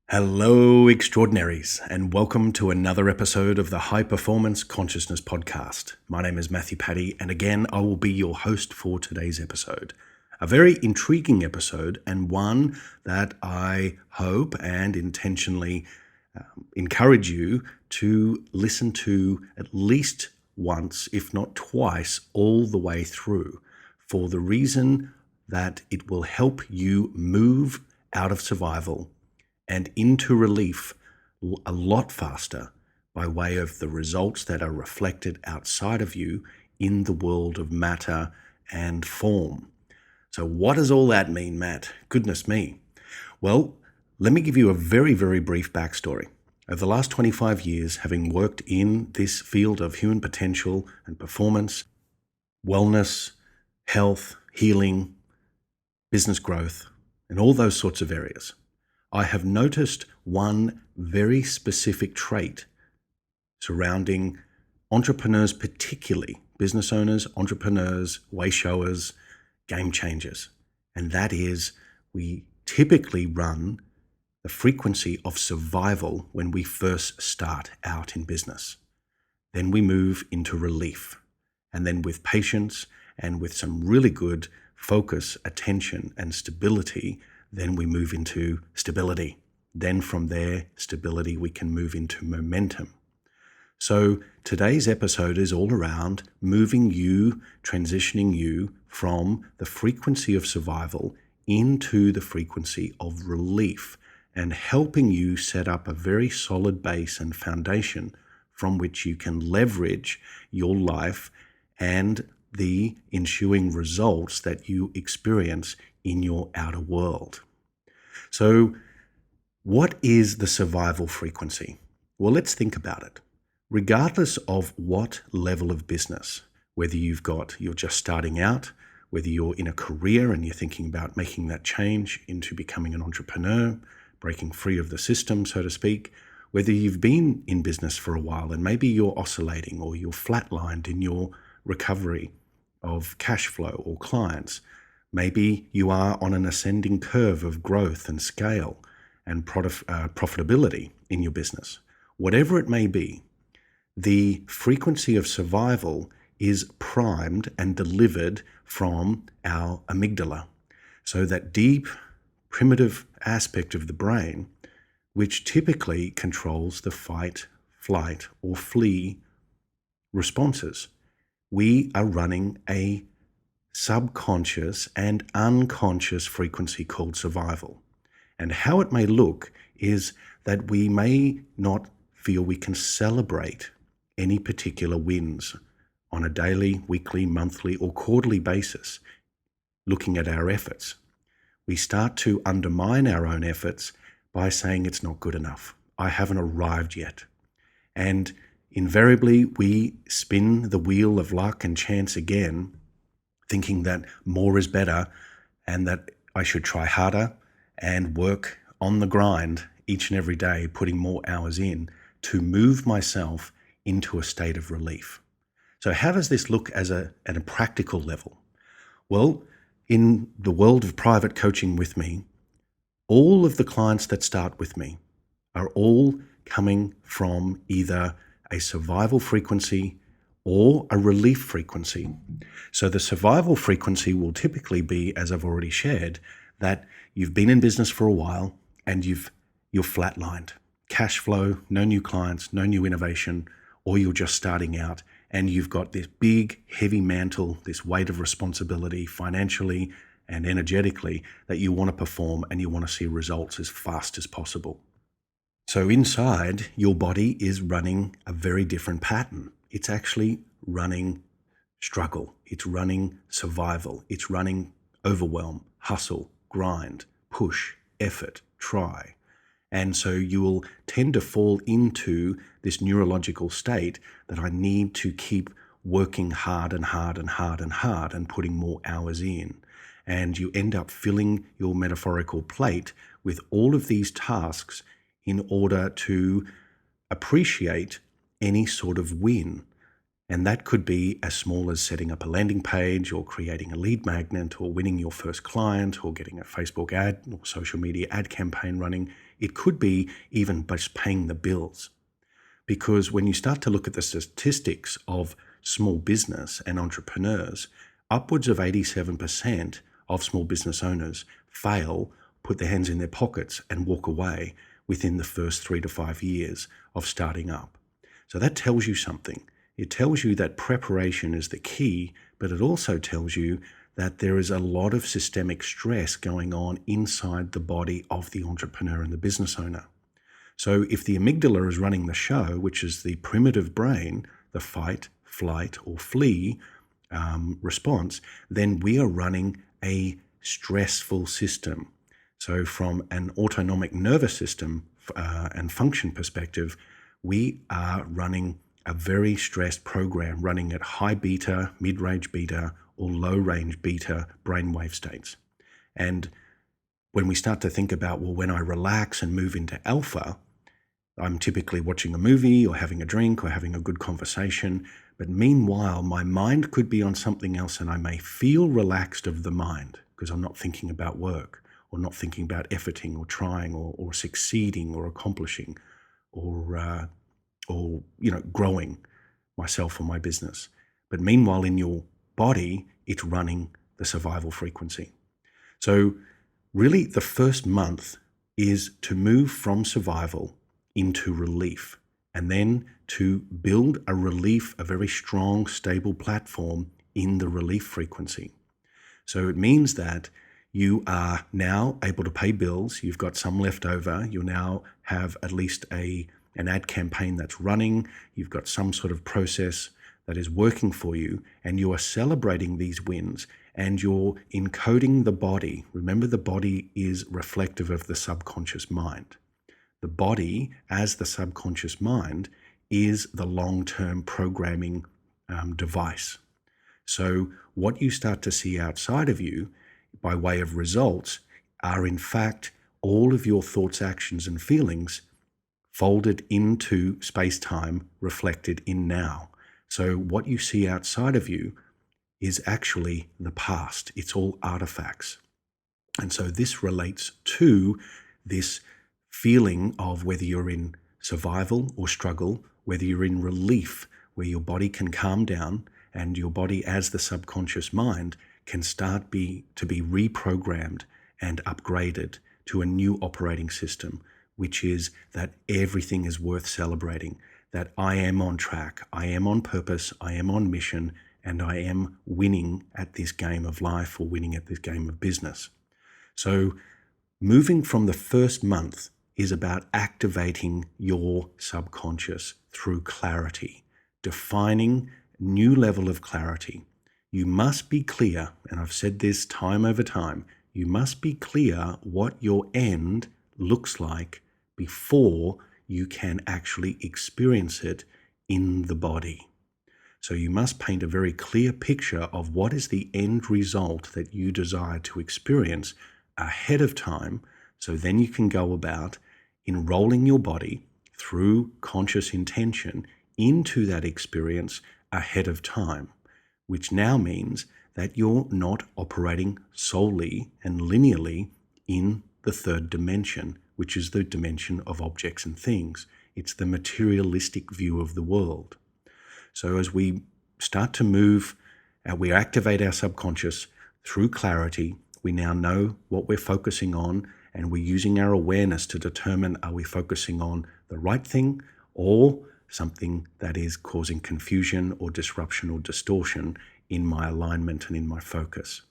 Hello, extraordinaries, and welcome to another episode of the High Performance Consciousness Podcast. My name is Matthew Paddy, and again, I will be your host for today's episode. A very intriguing episode, and one that I hope and intentionally encourage you to listen to at least once, if not twice, all the way through, for the reason that it will help you move out of survival and into relief a lot faster by way of the results that are reflected outside of you in the world of matter and form. So what does all that mean, Matt? Goodness me. Well, let me give you a very, very brief backstory. Over the last 25 years, having worked in this field of human potential and performance, wellness, health, healing, business growth, and all those sorts of areas, I have noticed one very specific trait surrounding entrepreneurs, particularly business owners, entrepreneurs, way showers, game changers. And that is, we typically run the frequency of survival when we first start out in business. Then we move into relief. And then with patience and with some really good focus, attention, and stability, then we move into stability. Then from there, stability, we can move into momentum. So today's episode is all around moving you, transitioning you from the frequency of survival into the frequency of relief and helping you set up a very solid base and foundation from which you can leverage your life and the ensuing results that you experience in your outer world. So what is the survival frequency? Well, let's think about it. Regardless of what level of business, whether you're just starting out, whether you're in a career and you're thinking about making that change into becoming an entrepreneur, breaking free of the system, so to speak, whether you've been in business for a while and maybe you're oscillating or you're flatlined in your recovery of cash flow or clients, maybe you are on an ascending curve of growth and scale and profitability in your business. Whatever it may be, the frequency of survival is primed and delivered from our amygdala. So that deep, primitive aspect of the brain, which typically controls the fight, flight, or flee responses. We are running a subconscious and unconscious frequency called survival. And how it may look is that we may not feel we can celebrate any particular wins on a daily, weekly, monthly, or quarterly basis, looking at our efforts. We start to undermine our own efforts by saying it's not good enough. I haven't arrived yet. And invariably, we spin the wheel of luck and chance again, thinking that more is better and that I should try harder and work on the grind each and every day, putting more hours in to move myself into a state of relief. So how does this look at a practical level? Well, in the world of private coaching with me, all of the clients that start with me are all coming from either a survival frequency or a relief frequency. So the survival frequency will typically be, as I've already shared, that you've been in business for a while and you're flatlined. Cash flow, no new clients, no new innovation, or you're just starting out and you've got this big, heavy mantle, this weight of responsibility financially and energetically that you want to perform and you want to see results as fast as possible. So inside, your body is running a very different pattern. It's actually running struggle. It's running survival. It's running overwhelm, hustle, grind, push, effort, try. And so you will tend to fall into this neurological state that I need to keep working hard and hard and hard and hard and putting more hours in. And you end up filling your metaphorical plate with all of these tasks in order to appreciate any sort of win. And that could be as small as setting up a landing page or creating a lead magnet or winning your first client or getting a Facebook ad or social media ad campaign running. It could be even just paying the bills. Because when you start to look at the statistics of small business and entrepreneurs, upwards of 87% of small business owners fail, put their hands in their pockets, and walk away within the first 3 to 5 years of starting up. So that tells you something. It tells you that preparation is the key, but it also tells you that there is a lot of systemic stress going on inside the body of the entrepreneur and the business owner. So if the amygdala is running the show, which is the primitive brain, the fight, flight, or flee response, then we are running a stressful system. So from an autonomic nervous system and function perspective, we are running a very stressed program running at high beta, mid-range beta, or low-range beta brainwave states. And when we start to think about, well, when I relax and move into alpha, I'm typically watching a movie or having a drink or having a good conversation. But meanwhile, my mind could be on something else and I may feel relaxed of the mind because I'm not thinking about work or not thinking about efforting or trying or succeeding or accomplishing or growing myself or my business. But meanwhile, in your body, it's running the survival frequency. So really, the first month is to move from survival into relief, and then to build a relief, a very strong, stable platform in the relief frequency. So it means that you are now able to pay bills, you've got some left over, you now have at least an ad campaign that's running, you've got some sort of process that is working for you, and you are celebrating these wins, and you're encoding the body. Remember, the body is reflective of the subconscious mind. The body, as the subconscious mind, is the long-term programming device. So what you start to see outside of you by way of results are in fact all of your thoughts, actions, and feelings folded into space-time reflected in now. So what you see outside of you is actually the past. It's all artifacts. And so this relates to this feeling of whether you're in survival or struggle, whether you're in relief, where your body can calm down and your body as the subconscious mind can start to be reprogrammed and upgraded to a new operating system, which is that everything is worth celebrating, that I am on track, I am on purpose, I am on mission, and I am winning at this game of life or winning at this game of business. So moving from the first month is about activating your subconscious through clarity, defining new level of clarity. You must be clear, and I've said this time over time, you must be clear what your end looks like before you can actually experience it in the body. So you must paint a very clear picture of what is the end result that you desire to experience ahead of time, so then you can go about enrolling your body through conscious intention into that experience ahead of time, which now means that you're not operating solely and linearly in the third dimension, which is the dimension of objects and things. It's the materialistic view of the world. So as we start to move, we activate our subconscious through clarity. We now know what we're focusing on, and we're using our awareness to determine, are we focusing on the right thing or something that is causing confusion or disruption or distortion in my alignment and in my focus.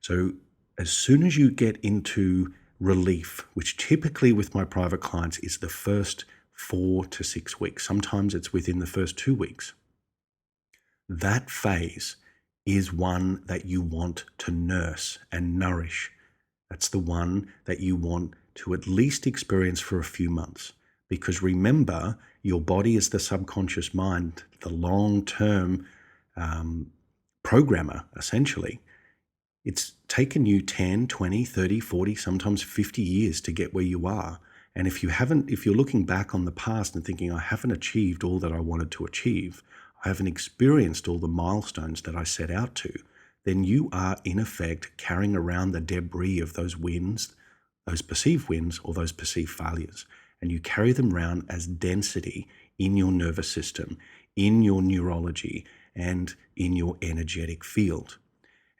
So as soon as you get into relief, which typically with my private clients is the first 4 to 6 weeks, sometimes it's within the first 2 weeks, that phase is one that you want to nurse and nourish. That's the one that you want to at least experience for a few months. Because remember, your body is the subconscious mind, the long-term programmer, essentially. It's taken you 10, 20, 30, 40, sometimes 50 years to get where you are. And if you're looking back on the past and thinking, I haven't achieved all that I wanted to achieve, I haven't experienced all the milestones that I set out to, then you are in effect carrying around the debris of those wins, those perceived wins or those perceived failures, and you carry them around as density in your nervous system, in your neurology, and in your energetic field.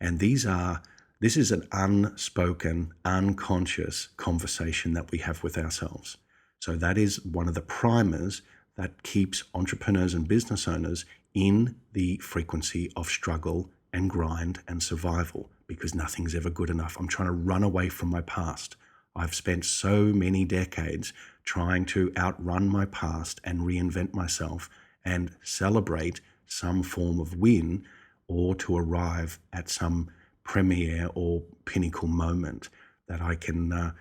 And this is an unspoken, unconscious conversation that we have with ourselves. So that is one of the primers that keeps entrepreneurs and business owners in the frequency of struggle and grind and survival, because nothing's ever good enough. I'm trying to run away from my past. I've spent so many decades trying to outrun my past and reinvent myself and celebrate some form of win, or to arrive at some premiere or pinnacle moment that I can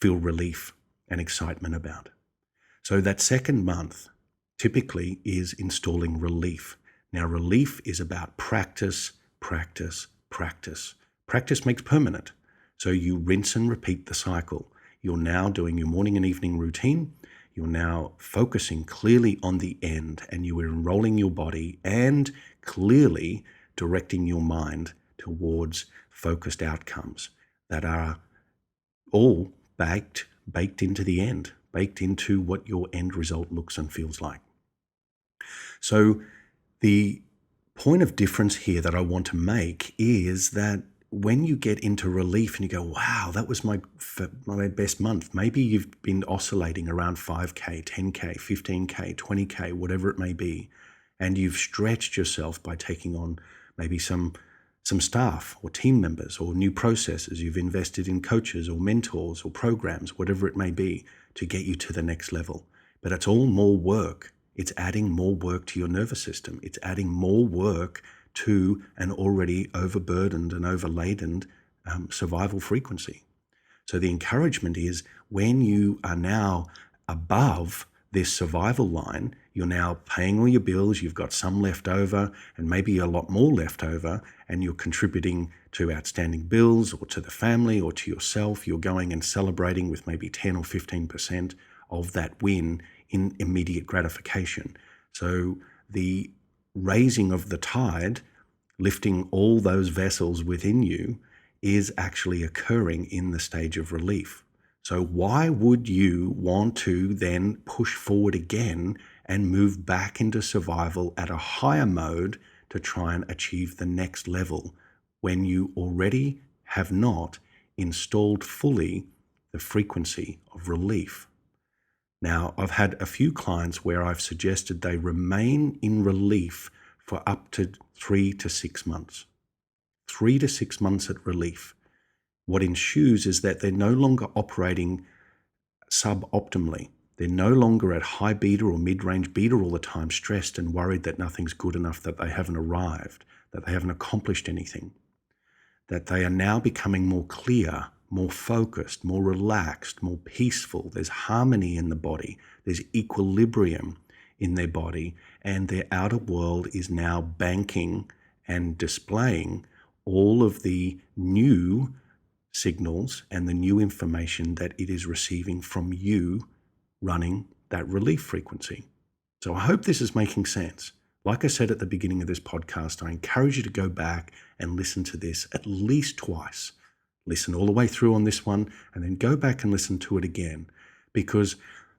feel relief and excitement about. So that second month typically is installing relief. Now, relief is about practice, practice, practice. Practice makes permanent. So you rinse and repeat the cycle. You're now doing your morning and evening routine. You're now focusing clearly on the end, and you are enrolling your body and clearly directing your mind towards focused outcomes that are all baked into the end, baked into what your end result looks and feels like. So the point of difference here that I want to make is that when you get into relief and you go, wow, that was my best month. Maybe you've been oscillating around 5K, 10K, 15K, 20K, whatever it may be, and you've stretched yourself by taking on maybe some staff or team members or new processes. You've invested in coaches or mentors or programs, whatever it may be, to get you to the next level. But it's all more work. It's adding more work to your nervous system. It's adding more work to an already overburdened and overladen survival frequency. So the encouragement is, when you are now above this survival line, you're now paying all your bills, you've got some left over and maybe a lot more left over, and you're contributing to outstanding bills or to the family or to yourself. You're going and celebrating with maybe 10 or 15% of that win in immediate gratification. So the raising of the tide, lifting all those vessels within you, is actually occurring in the stage of relief. So why would you want to then push forward again and move back into survival at a higher mode to try and achieve the next level when you already have not installed fully the frequency of relief? Now, I've had a few clients where I've suggested they remain in relief for up to 3 to 6 months. 3 to 6 months at relief. What ensues is that they're no longer operating suboptimally. They're no longer at high beta or mid-range beta all the time, stressed and worried that nothing's good enough, that they haven't arrived, that they haven't accomplished anything. That they are now becoming more clear, more focused, more relaxed, more peaceful. There's harmony in the body. There's equilibrium in their body, and their outer world is now banking and displaying all of the new signals and the new information that it is receiving from you running that relief frequency. So I hope this is making sense. Like I said at the beginning of this podcast, I encourage you to go back and listen to this at least twice. Listen all the way through on this one, and then go back and listen to it again, because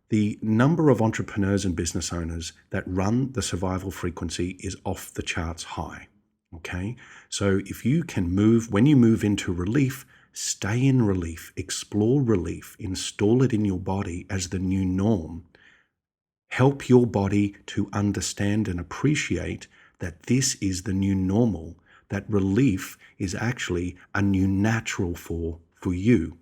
the number of entrepreneurs and business owners that run the survival frequency is off the charts high. Okay? So if you can move, when you move into relief, stay in relief, explore relief, install it in your body as the new norm. Help your body to understand and appreciate that this is the new normal, that relief is actually a new natural for you.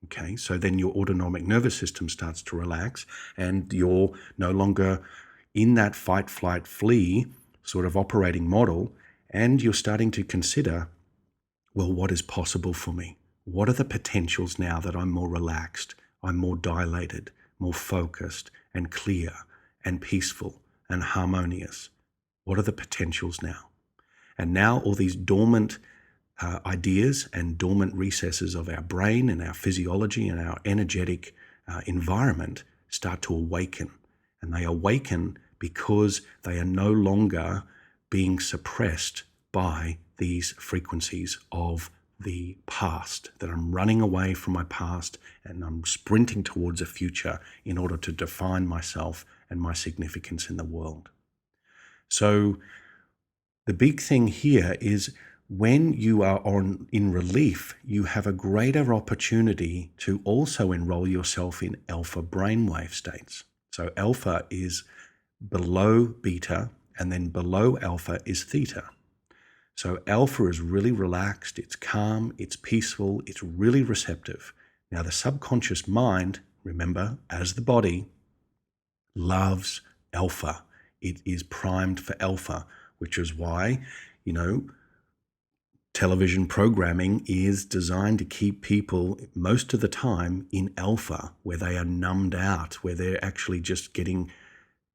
Okay, so then your autonomic nervous system starts to relax, and you're no longer in that fight, flight, flee sort of operating model, and you're starting to consider, well, what is possible for me? What are the potentials now that I'm more relaxed, I'm more dilated, more focused and clear and peaceful and harmonious? What are the potentials now? And now all these dormant ideas and dormant recesses of our brain and our physiology and our energetic environment start to awaken. And they awaken because they are no longer being suppressed by these frequencies of the past, that I'm running away from my past and I'm sprinting towards a future in order to define myself and my significance in the world. So the big thing here is when you are in relief, you have a greater opportunity to also enroll yourself in alpha brainwave states. So alpha is below beta, and then below alpha is theta. So alpha is really relaxed, it's calm, it's peaceful, it's really receptive. Now the subconscious mind, remember, as the body, loves alpha. It is primed for alpha, which is why, television programming is designed to keep people most of the time in alpha, where they are numbed out, where they're actually just getting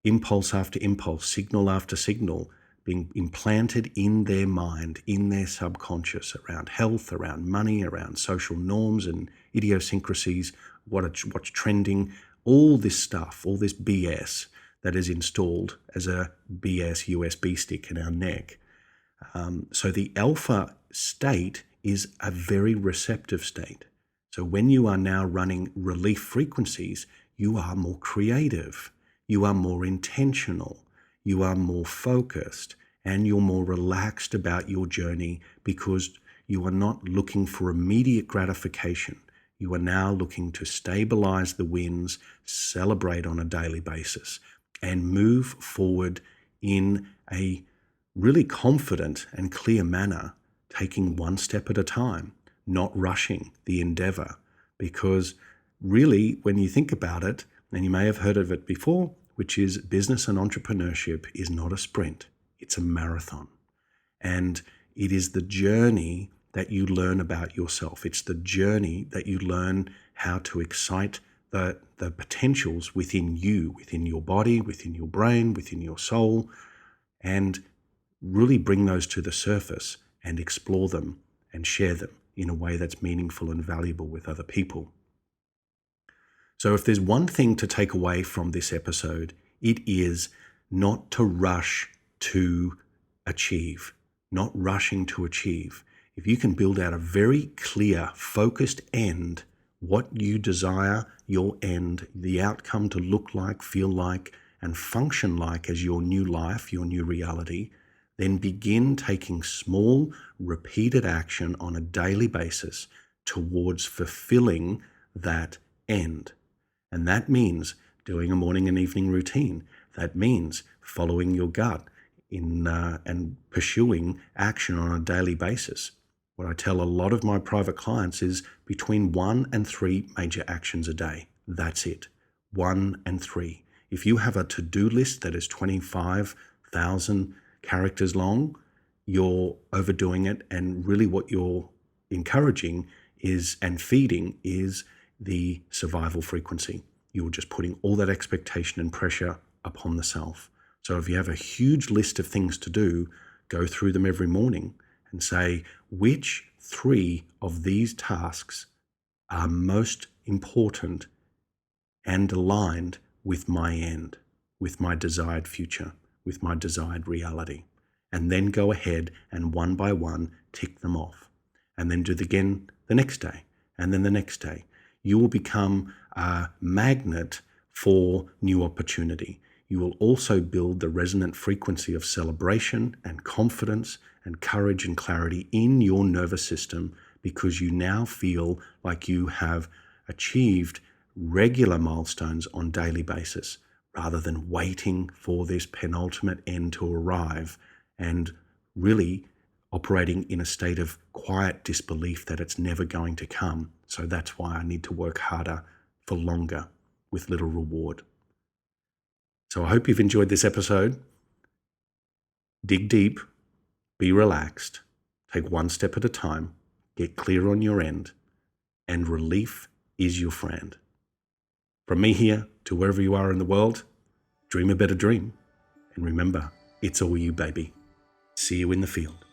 impulse after impulse, signal after signal, being implanted in their mind, in their subconscious, around health, around money, around social norms and idiosyncrasies, what's trending, all this stuff, all this BS that is installed as a BS USB stick in our neck. So the alpha state is a very receptive state. So when you are now running relief frequencies, you are more creative, you are more intentional, you are more focused, and you're more relaxed about your journey because you are not looking for immediate gratification. You are now looking to stabilize the wins, celebrate on a daily basis, and move forward in a really confident and clear manner, taking one step at a time, not rushing the endeavor. Because really, when you think about it, and you may have heard of it before, which is business and entrepreneurship is not a sprint, it's a marathon. And it is the journey that you learn about yourself. It's the journey that you learn how to excite the potentials within you, within your body, within your brain, within your soul, and really bring those to the surface and explore them and share them in a way that's meaningful and valuable with other people. So if there's one thing to take away from this episode, it is not to rush to achieve, not rushing to achieve. If you can build out a very clear, focused end, what you desire your end, the outcome to look like, feel like, and function like as your new life, your new reality, then begin taking small, repeated action on a daily basis towards fulfilling that end. And that means doing a morning and evening routine. That means following your gut and pursuing action on a daily basis. What I tell a lot of my private clients is between 1 and 3 major actions a day. That's it. 1 and 3. If you have a to-do list that is 25,000 characters long, you're overdoing it. And really what you're encouraging is and feeding is the survival frequency. You're just putting all that expectation and pressure upon the self. So if you have a huge list of things to do, go through them every morning and say, which 3 of these tasks are most important and aligned with my end, with my desired future, with my desired reality. And then go ahead and one by one tick them off. And then do it again the next day, and then the next day. You will become a magnet for new opportunity. You will also build the resonant frequency of celebration and confidence and courage and clarity in your nervous system because you now feel like you have achieved regular milestones on a daily basis rather than waiting for this penultimate end to arrive and really operating in a state of quiet disbelief that it's never going to come. So that's why I need to work harder for longer with little reward. So I hope you've enjoyed this episode. Dig deep, be relaxed, take one step at a time, get clear on your end, and relief is your friend. From me here to wherever you are in the world, dream a better dream. And remember, it's all you, baby. See you in the field.